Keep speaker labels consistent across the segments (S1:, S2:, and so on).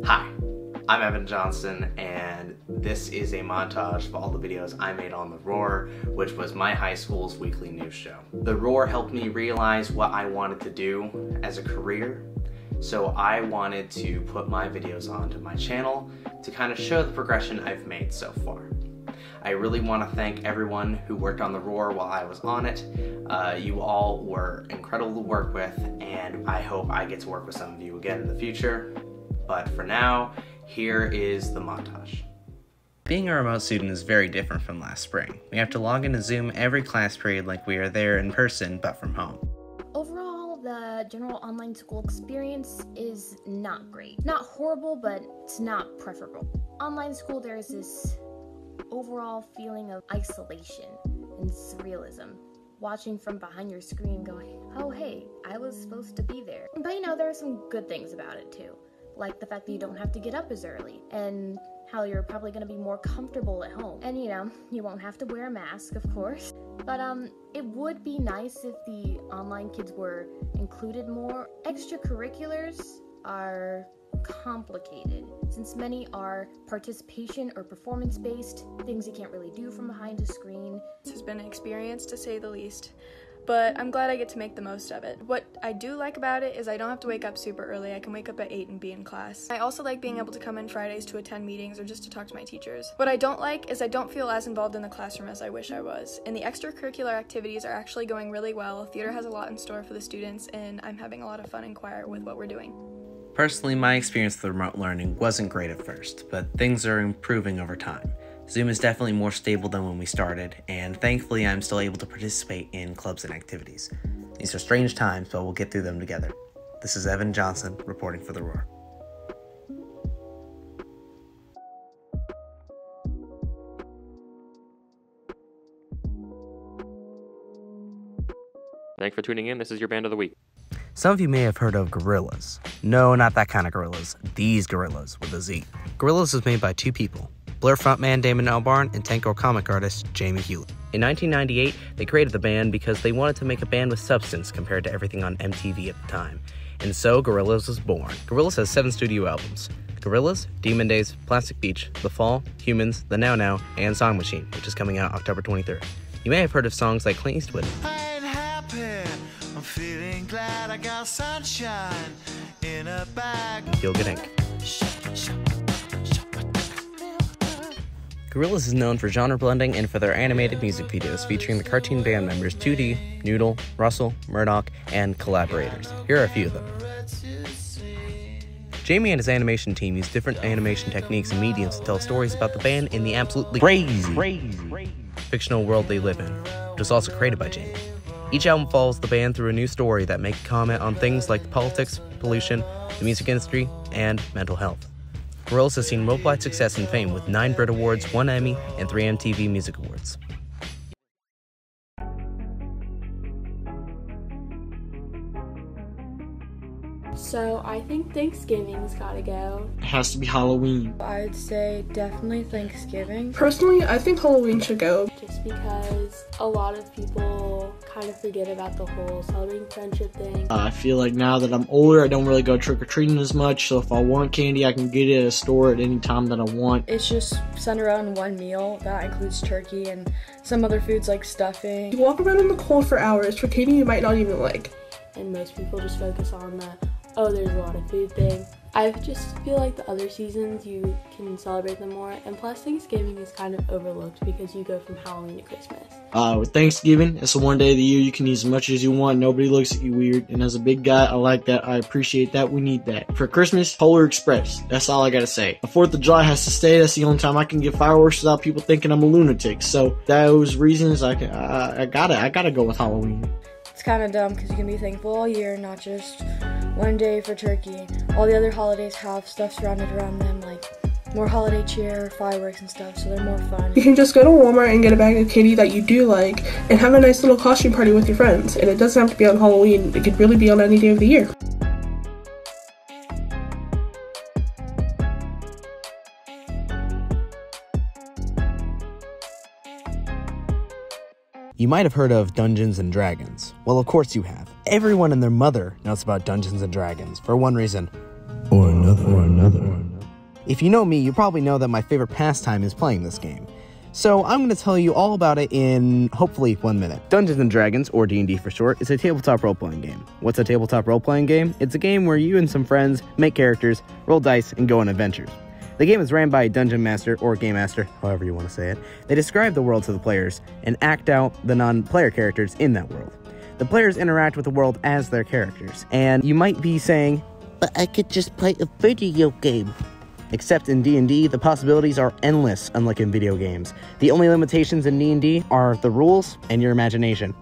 S1: Hi, I'm Evan Johnson, and this is a montage of all the videos I made on The Roar, which was my high school's weekly news show. The Roar helped me realize what I wanted to do as a career, so I wanted to put my videos onto my channel to kind of show the progression I've made so far. I really want to thank everyone who worked on The Roar while I was on it. You all were incredible to work with, and I hope I get to work with some of you again in the future. But for now, here is the montage. Being a remote student is very different from last spring. We have to log into Zoom every class period like we are there in person, but from home.
S2: Overall, the general online school experience is not great. Not horrible, but it's not preferable. Online school, there is this overall feeling of isolation and surrealism. Watching from behind your screen going, oh hey, I was supposed to be there. But you know, there are some good things about it too. Like the fact that you don't have to get up as early, and how you're probably going to be more comfortable at home. And you know, you won't have to wear a mask, of course. But it would be nice if the online kids were included more. Extracurriculars are complicated, since many are participation or performance-based, things you can't really do from behind a screen.
S3: This has been an experience, to say the least. But I'm glad I get to make the most of it. What I do like about it is I don't have to wake up super early. I can wake up at 8 and be in class. I also like being able to come in Fridays to attend meetings or just to talk to my teachers. What I don't like is I don't feel as involved in the classroom as I wish I was. And the extracurricular activities are actually going really well. Theater has a lot in store for the students, and I'm having a lot of fun and quiet with what we're doing.
S1: Personally, my experience with remote learning wasn't great at first, but things are improving over time. Zoom is definitely more stable than when we started, and thankfully I'm still able to participate in clubs and activities. These are strange times, but we'll get through them together. This is Evan Johnson, reporting for The Roar.
S4: Thanks for tuning in. This is your band of the week.
S1: Some of you may have heard of Gorillaz. No, not that kind of Gorillaz. These Gorillaz with a Z. Gorillaz was made by two people, Blur frontman Damon Albarn and Tanko comic artist Jamie Hewlett. In 1998, they created the band because they wanted to make a band with substance compared to everything on MTV at the time. And so Gorillaz was born. Gorillaz has 7 studio albums: Gorillaz, Demon Days, Plastic Beach, The Fall, Humans, The Now Now, and Song Machine, which is coming out October 23rd. You may have heard of songs like Clint Eastwood.
S5: I ain't happy. I'm feeling glad I got sunshine in a bag.
S1: Feel Good Inc. Gorillaz is known for genre blending and for their animated music videos featuring the cartoon band members 2D, Noodle, Russell, Murdoch, and collaborators. Here are a few of them. Jamie and his animation team use different animation techniques and mediums to tell stories about the band in the absolutely crazy fictional world they live in, which was also created by Jamie. Each album follows the band through a new story that make comment on things like politics, pollution, the music industry, and mental health. Gorillaz has seen worldwide success and fame with 9 Brit Awards, 1 Emmy, and 3 MTV Music Awards.
S6: So I think Thanksgiving's gotta go.
S7: It has to be Halloween.
S3: I'd say definitely Thanksgiving.
S8: Personally, I think Halloween should go.
S6: Just because a lot of people kind of forget about the whole celebrating friendship thing.
S7: I feel like now that I'm older, I don't really go trick-or-treating as much, so if I want candy, I can get it at a store at any time that I want.
S3: It's just centered around one meal that includes turkey and some other foods like stuffing.
S8: You walk around in the cold for hours for candy you might not even like.
S6: And most people just focus on the, oh, there's a lot of food thing. I just feel like the other seasons you can celebrate them more, and plus Thanksgiving is kind of overlooked because you go from Halloween to Christmas.
S7: With Thanksgiving, it's the one day of the year you can eat as much as you want. Nobody looks at you weird, and as a big guy, I like that. I appreciate that. We need that. For Christmas, Polar Express. That's all I gotta say. The 4th of July has to stay. That's the only time I can get fireworks without people thinking I'm a lunatic. So those reasons, I gotta go with Halloween.
S3: It's kind of dumb because you can be thankful all year, not just one day for turkey. All the other holidays have stuff surrounded around them, like more holiday cheer, fireworks and stuff, so they're more fun.
S8: You can just go to Walmart and get a bag of candy that you do like and have a nice little costume party with your friends. And it doesn't have to be on Halloween. It could really be on any day of the year.
S1: You might have heard of Dungeons and Dragons. Well, of course you have. Everyone and their mother knows about Dungeons and Dragons for one reason or another.
S9: If you know me, you probably know that my favorite pastime is playing this game. So I'm going to tell you all about it in, hopefully, 1 minute. Dungeons & Dragons, or D&D for short, is a tabletop role-playing game. What's a tabletop role-playing game? It's a game where you and some friends make characters, roll dice, and go on adventures. The game is ran by a dungeon master, or game master, however you want to say it. They describe the world to the players, and act out the non-player characters in that world. The players interact with the world as their characters, and you might be saying, but I could just play a video game. Except in D&D, the possibilities are endless, unlike in video games. The only limitations in D&D are the rules and your imagination.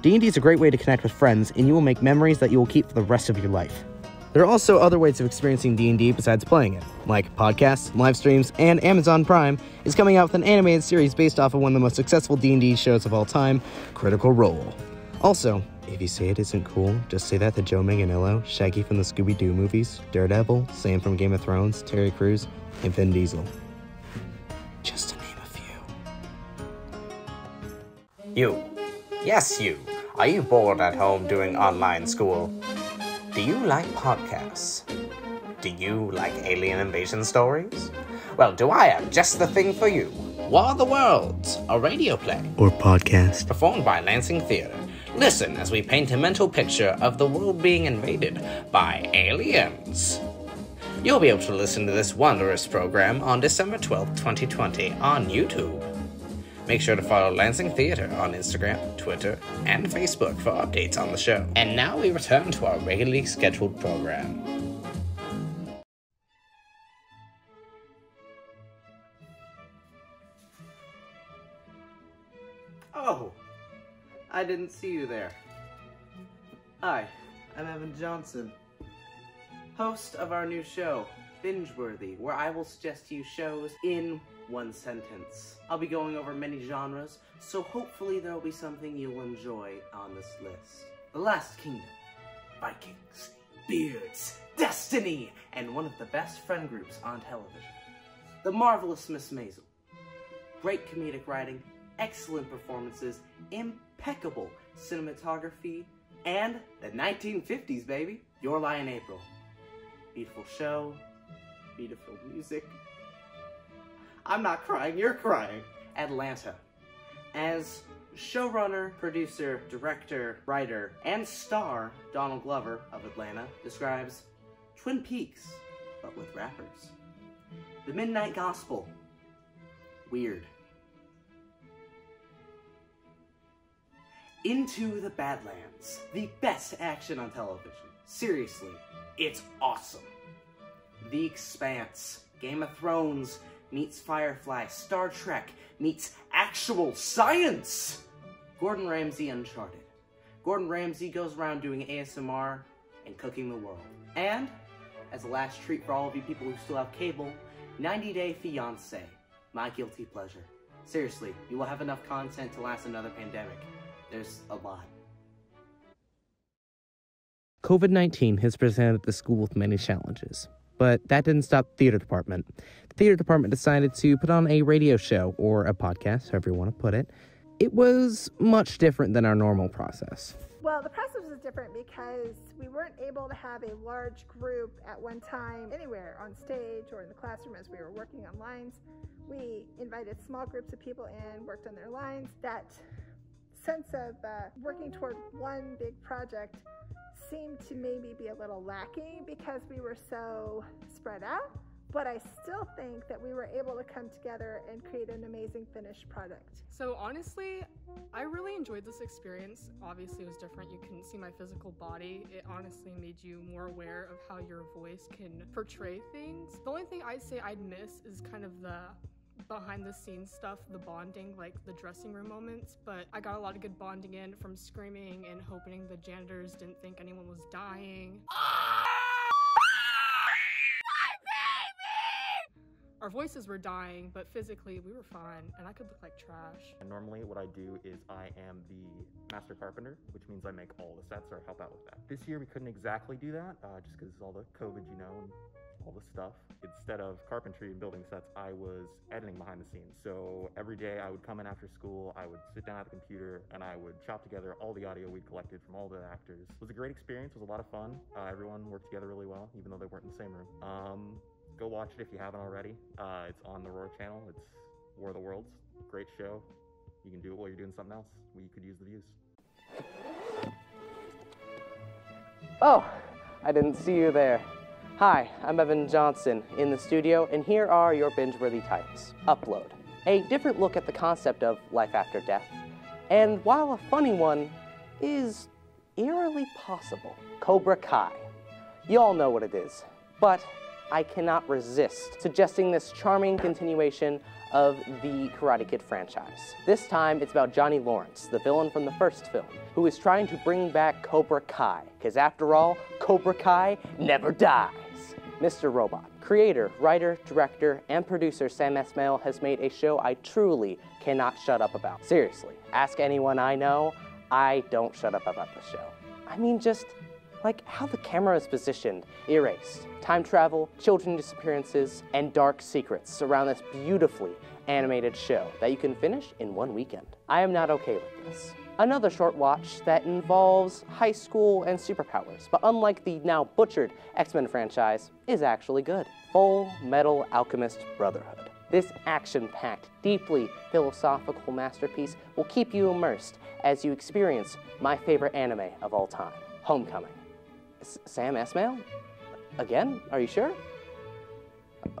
S9: D&D is a great way to connect with friends, and you will make memories that you will keep for the rest of your life. There are also other ways of experiencing D&D besides playing it, like podcasts, live streams, and Amazon Prime is coming out with an animated series based off of one of the most successful D&D shows of all time, Critical Role. Also, if you say it isn't cool, just say that to Joe Manganiello, Shaggy from the Scooby-Doo movies, Daredevil, Sam from Game of Thrones, Terry Crews, and Vin Diesel. Just to name a few.
S1: You. Yes, you. Are you bored at home doing online school? Do you like podcasts? Do you like alien invasion stories? Well, do I have just the thing for you. War of the Worlds, a radio play.
S9: Or podcast.
S1: Performed by Lansing Theatre. Listen as we paint a mental picture of the world being invaded by aliens. You'll be able to listen to this wondrous program on December 12th, 2020 on YouTube. Make sure to follow Lansing Theatre on Instagram, Twitter, and Facebook for updates on the show. And now we return to our regularly scheduled program. Oh, I didn't see you there. Hi, I'm Evan Johnson, host of our new show, Binge Worthy, where I will suggest to you shows in one sentence. I'll be going over many genres, so hopefully there will be something you'll enjoy on this list. The Last Kingdom, Vikings, Beards, Destiny, and one of the best friend groups on television. The Marvelous Miss Maisel. Great comedic writing, excellent performances, impeccable cinematography, and the 1950s, baby. Your Lie in April. Beautiful show, beautiful music. I'm not crying, you're crying. Atlanta. As showrunner, producer, director, writer, and star Donald Glover of Atlanta describes Twin Peaks, but with rappers. The Midnight Gospel. Weird. Into the Badlands. The best action on television. Seriously, it's awesome. The Expanse. Game of Thrones meets Firefly. Star Trek meets actual science. Gordon Ramsay Uncharted. Gordon Ramsay goes around doing ASMR and cooking the world. And, as a last treat for all of you people who still have cable, 90 Day Fiancé. My guilty pleasure. Seriously, you will have enough content to last another pandemic. There's a lot.
S9: COVID-19 has presented the school with many challenges, but that didn't stop the theater department. The theater department decided to put on a radio show, or a podcast, however you want to put it. It was much different than our normal process.
S10: Well, the process was different because we weren't able to have a large group at one time anywhere on stage or in the classroom as we were working on lines. We invited small groups of people in, worked on their lines. That sense of working toward one big project seemed to maybe be a little lacking because we were so spread out, but I still think that we were able to come together and create an amazing finished product.
S11: So honestly, I really enjoyed this experience. Obviously it was different. You couldn't see my physical body. It honestly made you more aware of how your voice can portray things. The only thing I'd say I'd miss is kind of the behind the scenes stuff, the bonding, like the dressing room moments, but I got a lot of good bonding in from screaming and hoping the janitors didn't think anyone was dying. Our voices were dying, but physically we were fine, and I could look like trash.
S4: And normally what I do is I am the master carpenter, which means I make all the sets or help out with that. This year we couldn't exactly do that, just because all the COVID, you know, and all the stuff. Instead of carpentry and building sets, I was editing behind the scenes. So every day I would come in after school, I would sit down at the computer, and I would chop together all the audio we'd collected from all the actors. It was a great experience, it was a lot of fun. Everyone worked together really well, even though they weren't in the same room. go watch it if you haven't already. It's on the Roar channel. It's War of the Worlds. Great show. You can do it while you're doing something else. You could use the views.
S9: Oh, I didn't see you there. Hi, I'm Evan Johnson in the studio, and here are your binge-worthy titles. Upload, a different look at the concept of life after death, and while a funny one, is eerily possible. Cobra Kai. You all know what it is, but I cannot resist suggesting this charming continuation of the Karate Kid franchise. This time, it's about Johnny Lawrence, the villain from the first film, who is trying to bring back Cobra Kai, because after all, Cobra Kai never dies. Mr. Robot. Creator, writer, director, and producer Sam Esmail has made a show I truly cannot shut up about. Seriously, ask anyone I know, I don't shut up about the show. I mean, just like how the camera is positioned, erased, time travel, children disappearances, and dark secrets surround this beautifully animated show that you can finish in one weekend. I am not okay with this. Another short watch that involves high school and superpowers, but unlike the now butchered X-Men franchise, is actually good. Full Metal Alchemist Brotherhood. This action-packed, deeply philosophical masterpiece will keep you immersed as you experience my favorite anime of all time, Homecoming. Sam Esmail? Again? Are you sure?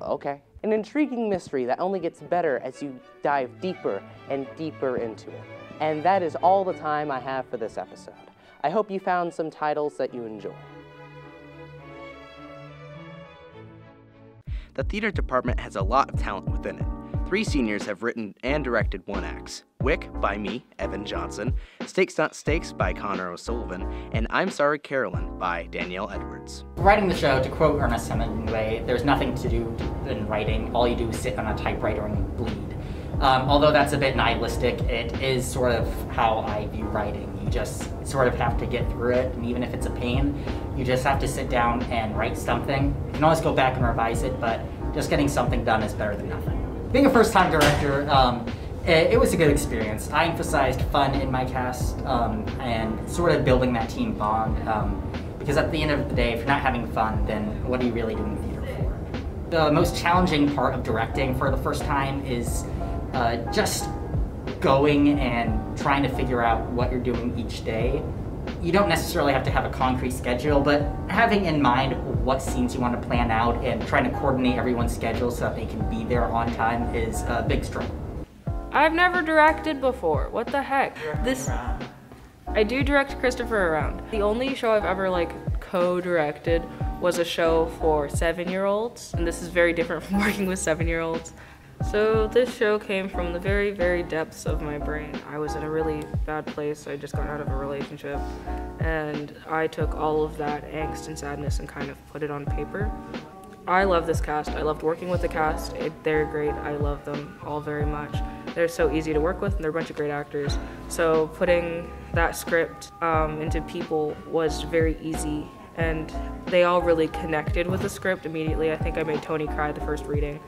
S9: Okay. An intriguing mystery that only gets better as you dive deeper and deeper into it. And that is all the time I have for this episode. I hope you found some titles that you enjoy.
S1: The theater department has a lot of talent within it. 3 seniors have written and directed 1 acts. Wick by me, Evan Johnson, Steaks Not Steaks by Connor O'Sullivan, and I'm Sorry Carolyn by Danielle Edwards.
S12: Writing the show, to quote Ernest Hemingway, there's nothing to do in writing. All you do is sit on a typewriter and bleed. Although that's a bit nihilistic, it is sort of how I view writing. You just sort of have to get through it, and even if it's a pain, you just have to sit down and write something. You can always go back and revise it, but just getting something done is better than nothing. Being a first-time director, it was a good experience. I emphasized fun in my cast and sort of building that team bond, because at the end of the day, if you're not having fun, then what are you really doing theater for? The most challenging part of directing for the first time is just going and trying to figure out what you're doing each day. You don't necessarily have to have a concrete schedule, but having in mind what scenes you want to plan out and trying to coordinate everyone's schedule so that they can be there on time is a big struggle.
S13: I've never directed before. What the heck? I do direct Christopher Around. The only show I've ever co-directed was a show for 7-year-olds, and this is very different from working with 7-year-olds. So this show came from the very, very depths of my brain. I was in a really bad place. I just got out of a relationship, and I took all of that angst and sadness and kind of put it on paper. I love this cast. I loved working with the cast. They're great. I love them all very much. They're so easy to work with, and they're a bunch of great actors. So putting that script into people was very easy, and they all really connected with the script immediately. I think I made Tony cry the first reading.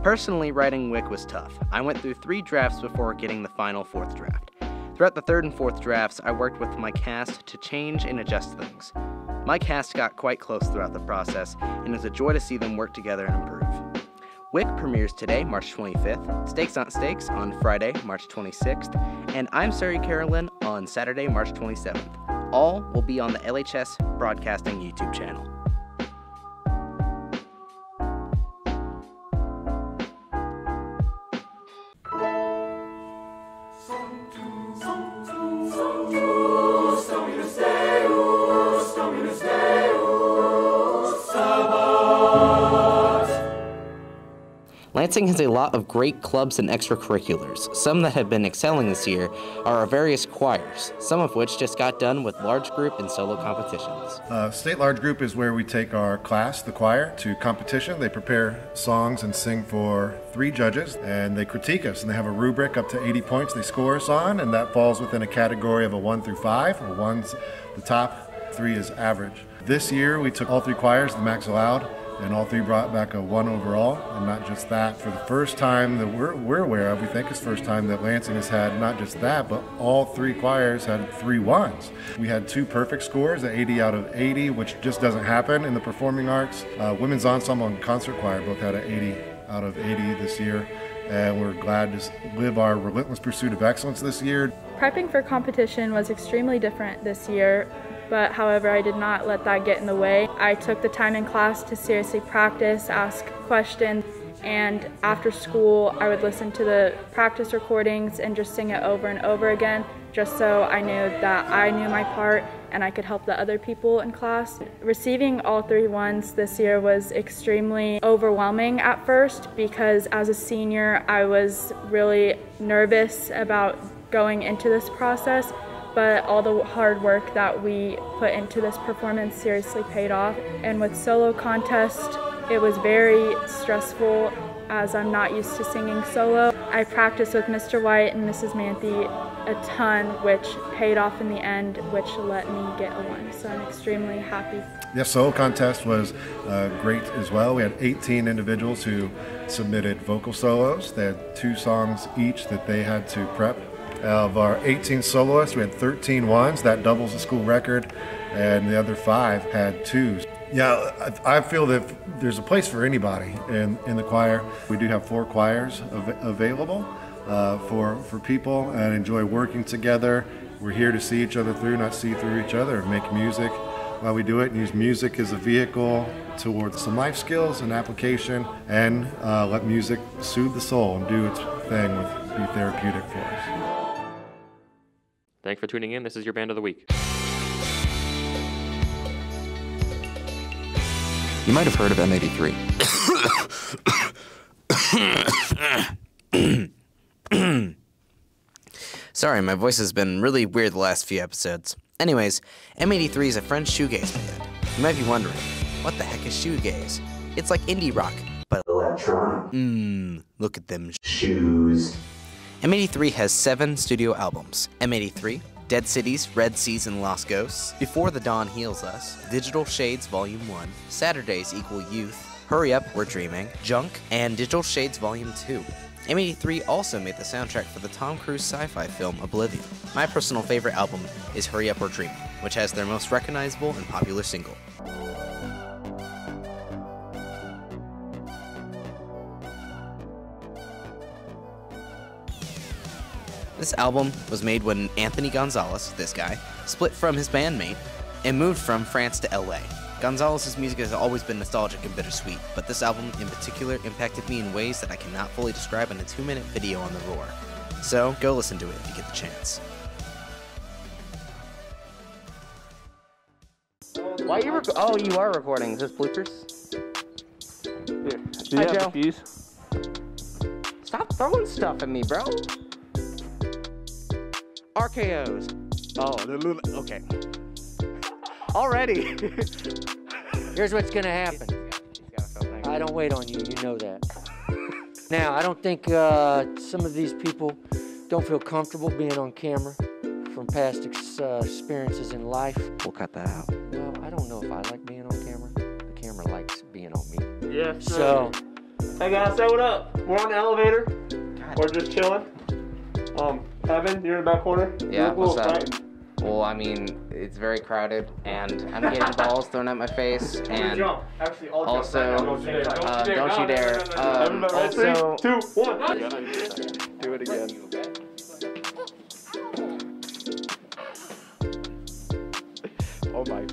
S1: Personally, writing Wick was tough. I went through 3 drafts before getting the final 4th draft. Throughout the 3rd and 4th drafts, I worked with my cast to change and adjust things. My cast got quite close throughout the process, and it was a joy to see them work together and improve. Wick premieres today, March 25th, Steaks Not Steaks on Friday, March 26th, and I'm Sorry Carolyn on Saturday, March 27th. All will be on the LHS Broadcasting YouTube channel. Lansing has a lot of great clubs and extracurriculars. Some that have been excelling this year are our various choirs, some of which just got done with large group and solo competitions.
S14: State large group is where we take our class, the choir, to competition. They prepare songs and sing for 3 judges, and they critique us, and they have a rubric up to 80 points they score us on, and that falls within a category of a 1 through 5, where 1's the top, 3 is average. This year we took all 3 choirs, the max allowed, and all three brought back a 1 overall. And not just that, for the first time that we're aware of, we think it's the first time that Lansing has had not just that, but all 3 choirs had 3 1s. We had 2 perfect scores, an 80 out of 80, which just doesn't happen in the performing arts. Women's ensemble and concert choir both had an 80 out of 80 this year, and we're glad to live our relentless pursuit of excellence this year.
S3: Prepping for competition was extremely different this year, but however, I did not let that get in the way. I took the time in class to seriously practice, ask questions, and after school I would listen to the practice recordings and just sing it over and over again, just so I knew that I knew my part and I could help the other people in class. Receiving all 3 1s this year was extremely overwhelming at first, because as a senior I was really nervous about going into this process, but all the hard work that we put into this performance seriously paid off. And with solo contest, it was very stressful as I'm not used to singing solo. I practiced with Mr. White and Mrs. Manthe a ton, which paid off in the end, which let me get a 1. So I'm extremely happy.
S14: Yes, solo contest was great as well. We had 18 individuals who submitted vocal solos. They had 2 songs each that they had to prep. Of our 18 soloists, we had 13 1s. That doubles the school record, and the other 5 had 2s. Yeah, I feel that there's a place for anybody in the choir. We do have 4 choirs available for people and enjoy working together. We're here to see each other through, not see through each other, and make music while we do it, and use music as a vehicle towards some life skills and application, and let music soothe the soul and do its thing, be therapeutic for us.
S15: Thanks for tuning in. This is your Band of the Week.
S16: You might have heard of M83.
S9: Sorry, my voice has been really weird the last few episodes. Anyways, M83 is a French shoegaze band. You might be wondering, what the heck is shoegaze? It's like indie rock, but electronic. Look at them shoes. M83 has 7 studio albums. M83, Dead Cities, Red Seas, and Lost Ghosts, Before the Dawn Heals Us, Digital Shades Volume 1, Saturdays Equal Youth, Hurry Up, We're Dreaming, Junk, and Digital Shades Volume 2. M83 also made the soundtrack for the Tom Cruise sci-fi film Oblivion. My personal favorite album is Hurry Up, We're Dreaming, which has their most recognizable and popular single. This album was made when Anthony Gonzalez, this guy, split from his bandmate and moved from France to LA. Gonzalez's music has always been nostalgic and bittersweet, but this album in particular impacted me in ways that I cannot fully describe in a 2-minute video on The Roar. So go listen to it if you get the chance.
S1: Why are you oh, you are recording. Is this Bloopers?
S15: Here. Do you
S1: Hi,
S15: have
S1: Joe.
S15: a fuse?
S1: Stop throwing stuff at me, bro. RKOs. Oh, okay. Already.
S17: Here's what's gonna happen. I don't wait on you, you know that. Now, I don't think some of these people don't feel comfortable being on camera from past experiences in life.
S9: We'll cut that out.
S17: Well, I don't know if I like being on camera. The camera likes being on me.
S15: Yeah.
S17: So.
S15: Hey guys, say what up. We're on the elevator. We're just chilling. Evan, you're in the back corner.
S1: Yeah, what's that?
S15: Frightened.
S1: Well, I mean, it's very crowded, and I'm getting balls thrown at my face, and
S15: Actually,
S1: also, don't you dare.
S15: Everybody,
S1: Also,
S15: 3, 2, 1. Do it again. Oh my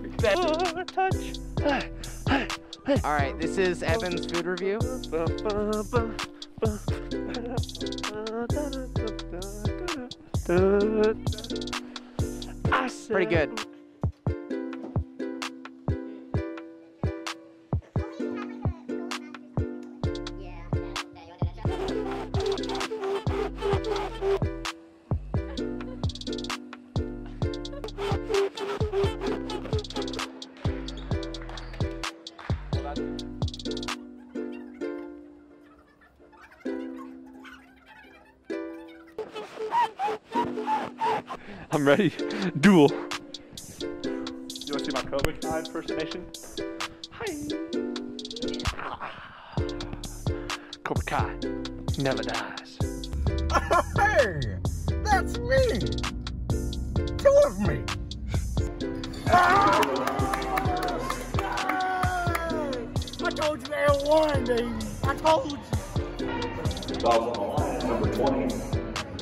S15: touch.
S1: Alright, this is Evan's food review. Pretty good.
S15: I'm ready. Duel. You want to see my Cobra Kai impersonation? Hi.
S18: Cobra Kai never dies.
S19: Hey, that's me. Two of me. I told you L1, baby. I told you.
S20: Fouls on the line, number 20.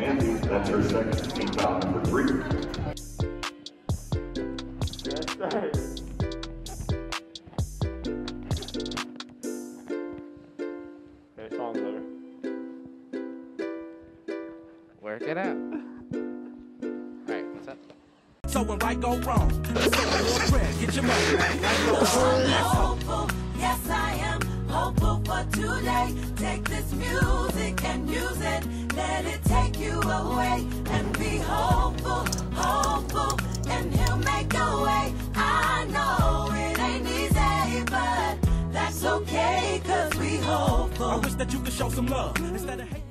S20: Mandy, that's her second. Team foul number 3.
S15: Yes, sir. Okay, song's over.
S9: Work it out. Alright, what's up?
S19: So when right go wrong, let's take a little trend. Get your money back. Right go wrong.
S21: Hopeful, yes I am hopeful for today. Take this music and use it. Let it take you away and be hopeful, hopeful, and he'll make a way. I know it ain't easy, but that's okay, cause we hopeful.
S19: I wish that you could show some love instead of hating.